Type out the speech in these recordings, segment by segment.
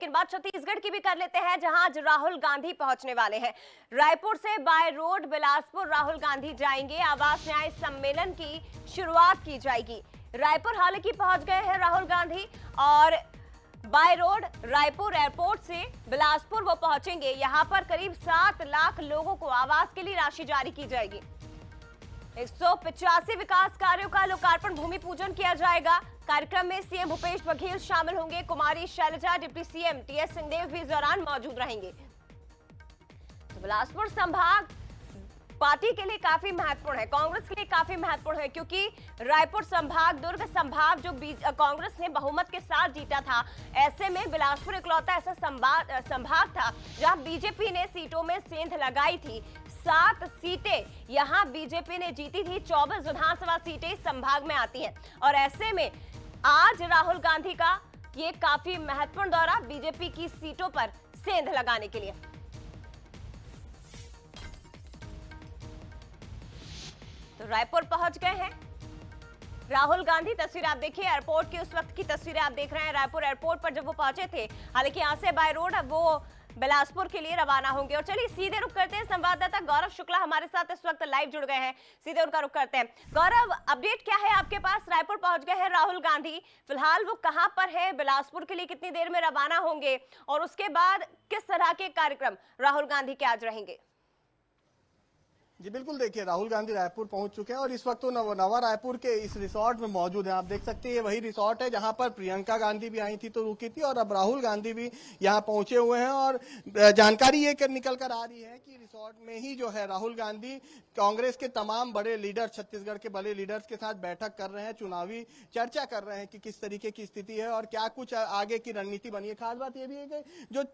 लेकिन बात छत्तीसगढ़ की भी कर लेते हैं, जहां आज राहुल गांधी पहुंचने वाले हैं। रायपुर से बाय रोड बिलासपुर राहुल गांधी जाएंगे। आवास न्याय सम्मेलन की शुरुआत की जाएगी। रायपुर हालांकि पहुंच गए हैं राहुल गांधी और बाय रोड रायपुर एयरपोर्ट से बिलासपुर वो पहुंचेंगे। यहां पर करीब 7 लाख लोगों को आवास के लिए राशि जारी की जाएगी। 185 विकास कार्यों का लोकार्पण भूमि पूजन किया जाएगा। कार्यक्रम में सीएम भूपेश बघेल शामिल होंगे। Kumari Selja, deputy CM TS Singhdeo भी इस दौरान मौजूद रहेंगे। तो बिलासपुर संभाग पार्टी के लिए काफी महत्वपूर्ण है, कांग्रेस के लिए काफी महत्वपूर्ण है, क्योंकि रायपुर संभाग, दुर्ग संभाग जो कांग्रेस ने बहुमत के साथ जीता था, ऐसे में बिलासपुर इकलौता ऐसा संभाग था जहां बीजेपी ने सीटों में सेंध लगाई थी। 7 सीटें यहां बीजेपी ने जीती थी। 24 विधानसभा सीटें इस संभाग में आती हैं और ऐसे में आज राहुल गांधी का ये काफी महत्वपूर्ण दौरा बीजेपी की सीटों पर सेंध लगाने के लिए। तो रायपुर पहुंच गए हैं राहुल गांधी। तस्वीर आप देखिए, एयरपोर्ट की उस वक्त की तस्वीरें आप देख रहे हैं। रायपुर एयरपोर्ट पर जब वो पहुंचे थे, हालांकि यहां से बाय रोड अब वो बिलासपुर के लिए रवाना होंगे। और चलिए सीधे रुक करते हैं, संवाददाता गौरव शुक्ला हमारे साथ इस वक्त लाइव जुड़ गए हैं, सीधे उनका रुक करते हैं। गौरव, अपडेट क्या है आपके पास? रायपुर पहुंच गए हैं राहुल गांधी, फिलहाल वो कहां पर है, बिलासपुर के लिए कितनी देर में रवाना होंगे और उसके बाद किस तरह के कार्यक्रम राहुल गांधी के आज रहेंगे? जी बिल्कुल, देखिए राहुल गांधी रायपुर पहुंच चुके हैं और इस वक्त तो नवा रायपुर के इस रिसोर्ट में मौजूद हैं। आप देख सकते हैं ये वही रिसोर्ट है जहां पर प्रियंका गांधी भी आई थी तो रुकी थी और अब राहुल गांधी भी यहां पहुंचे हुए हैं। और जानकारी ये निकल कर आ रही है कि रिसोर्ट में ही जो है राहुल गांधी कांग्रेस के तमाम बड़े लीडर, छत्तीसगढ़ के बड़े लीडर्स के साथ बैठक कर रहे हैं, चुनावी चर्चा कर रहे हैं कि किस तरीके की स्थिति है और क्या कुछ आगे की रणनीति बनी है। खास बात यह भी है कि जो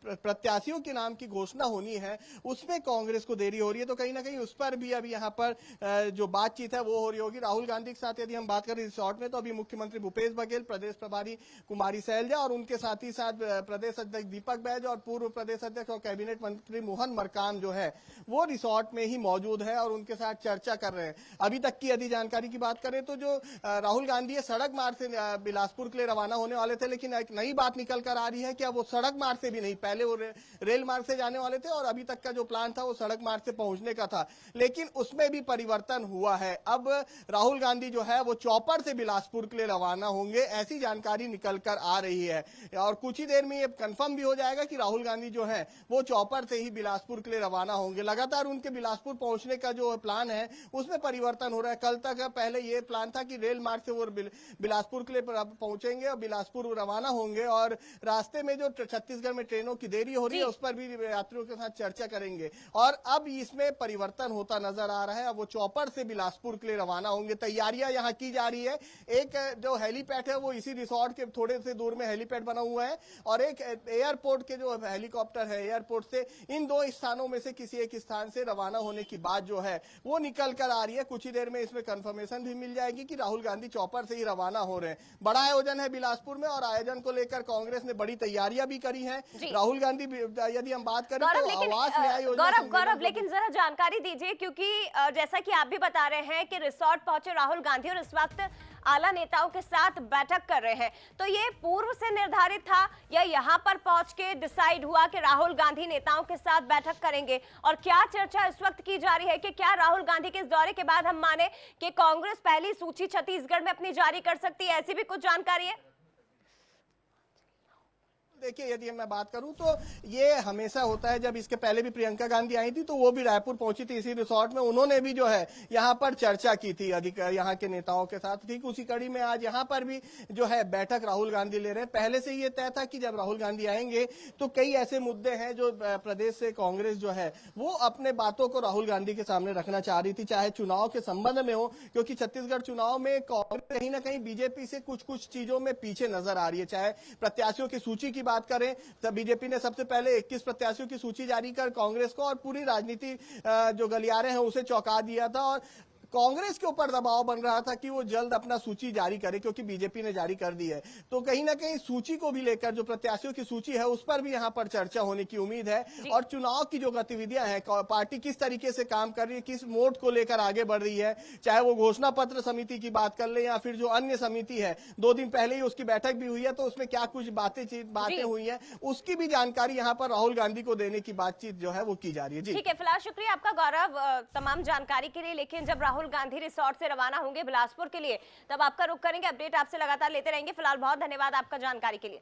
प्रत्याशियों के नाम की घोषणा होनी है उसमें कांग्रेस को देरी हो रही है, तो कहीं ना कहीं उस पर भी अभी यहाँ पर जो बातचीत है वो हो रही होगी। राहुल गांधी के साथ यदि हम बात करें रिसोर्ट में, तो अभी मुख्यमंत्री भूपेश बघेल, प्रदेश प्रभारी कुमारी शैलजा और उनके साथ ही साथ प्रदेश अध्यक्ष दीपक बैज और पूर्व प्रदेश अध्यक्ष और कैबिनेट मंत्री मोहन मरकाम जो है वो रिसोर्ट में ही मौजूद है और उनके साथ चर्चा कर रहे हैं। अभी तक की यदि जानकारी की बात करें तो जो राहुल गांधी है सड़क मार्ग से बिलासपुर के लिए रवाना होने वाले थे, लेकिन एक नई बात निकल कर आ रही है कि अब वो सड़क मार्ग से भी नहीं, पहले वो रेल मार्ग से जाने वाले थे और अभी तक का जो प्लान था वो सड़क मार्ग से पहुंचने का था, लेकिन उसमें भी परिवर्तन हुआ है। अब राहुल गांधी जो है वो चौपर से बिलासपुर के लिए रवाना होंगे, ऐसी जानकारी निकल कर आ रही है और कुछ ही देर में ये कंफर्म भी हो जाएगा कि राहुल गांधी जो है वो चौपर से ही बिलासपुर के लिए रवाना होंगे। लगातार उनके बिलासपुर पहुंचने का जो प्लान है उसमें परिवर्तन हो रहा है। कल तक पहले ये प्लान था कि रेल मार्ग से वो बिलासपुर के लिए पहुंचेंगे और बिलासपुर रवाना होंगे और रास्ते में जो छत्तीसगढ़ में ट्रेनों की देरी हो रही है उस पर भी यात्रियों के साथ चर्चा करेंगे और अब इसमें परिवर्तन होता नजर आ रहा है। अब वो चौपर से बिलासपुर के लिए रवाना होंगे। तैयारियां यहां की जा रही है। एक जो हेलीपैड है वो इसी रिसोर्ट के थोड़े से दूर में हेलीपैड बना हुआ है और एक एयरपोर्ट के जो हेलीकॉप्टर है एयरपोर्ट से, इन दो स्थानों में से किसी एक स्थान से रवाना होने की बात जो है वो निकल कर आ रही है। कुछ ही देर में इसमें कंफर्मेशन भी मिल जाएगी कि राहुल गांधी चौपर से ही रवाना हो रहे हैं। बड़ा आयोजन है बिलासपुर में और आयोजन को लेकर कांग्रेस ने बड़ी तैयारियां भी करी है। राहुल गांधी यदि हम बात करें तो आवास न्याय योजना, गौरव लेकिन जरा जानकारी दीजिए, क्योंकि जैसा कि आप भी बता रहे हैं कि रिसोर्ट पहुंचे राहुल गांधी और इस वक्त आला नेताओं के साथ बैठक कर रहे हैं, तो ये पूर्व से निर्धारित था या यहां पर पहुंच के डिसाइड हुआ कि राहुल गांधी नेताओं के साथ बैठक करेंगे? और क्या चर्चा इस वक्त की जा रही है कि क्या राहुल गांधी के इस दौरे के बाद हम माने कि कांग्रेस पहली सूची छत्तीसगढ़ में अपनी जारी कर सकती है, ऐसी भी कुछ जानकारी है? देखिए यदि मैं बात करूं तो ये हमेशा होता है। जब इसके पहले भी प्रियंका गांधी आई थी तो वो भी रायपुर पहुंची थी इसी रिसोर्ट में, उन्होंने भी जो है यहाँ पर चर्चा की थी यहाँ के नेताओं के साथ। ठीक उसी कड़ी में आज यहाँ पर भी जो है बैठक राहुल गांधी ले रहे हैं। पहले से ये तय था कि जब राहुल गांधी आएंगे तो कई ऐसे मुद्दे हैं जो प्रदेश से कांग्रेस जो है वो अपने बातों को राहुल गांधी के सामने रखना चाह रही थी, चाहे चुनाव के संबंध में हो, क्योंकि छत्तीसगढ़ चुनाव में कांग्रेस कहीं ना कहीं बीजेपी से कुछ चीजों में पीछे नजर आ रही है। चाहे प्रत्याशियों की सूची की बात करें तब बीजेपी ने सबसे पहले 21 प्रत्याशियों की सूची जारी कर कांग्रेस को और पूरी राजनीति जो गलियारे हैं उसे चौंका दिया था और कांग्रेस के ऊपर दबाव बन रहा था कि वो जल्द अपना सूची जारी करे, क्योंकि बीजेपी ने जारी कर दी है। तो कहीं ना कहीं सूची को भी लेकर, जो प्रत्याशियों की सूची है उस पर भी यहाँ पर चर्चा होने की उम्मीद है। और चुनाव की जो गतिविधियां हैं, पार्टी किस तरीके से काम कर रही है, किस मोड को लेकर आगे बढ़ रही है, चाहे वो घोषणा पत्र समिति की बात कर ले या फिर जो अन्य समिति है, 2 दिन पहले ही उसकी बैठक भी हुई है, तो उसमें क्या कुछ बातें हुई है, उसकी भी जानकारी यहाँ पर राहुल गांधी को देने की बातचीत जो है वो की जा रही है। जी ठीक है, फिलहाल शुक्रिया आपका गौरव तमाम जानकारी के लिए। लेकिन जब राहुल गांधी रिसोर्ट से रवाना होंगे बिलासपुर के लिए, तब आपका रुख करेंगे। अपडेट आपसे लगातार लेते रहेंगे। फिलहाल बहुत धन्यवाद आपका जानकारी के लिए।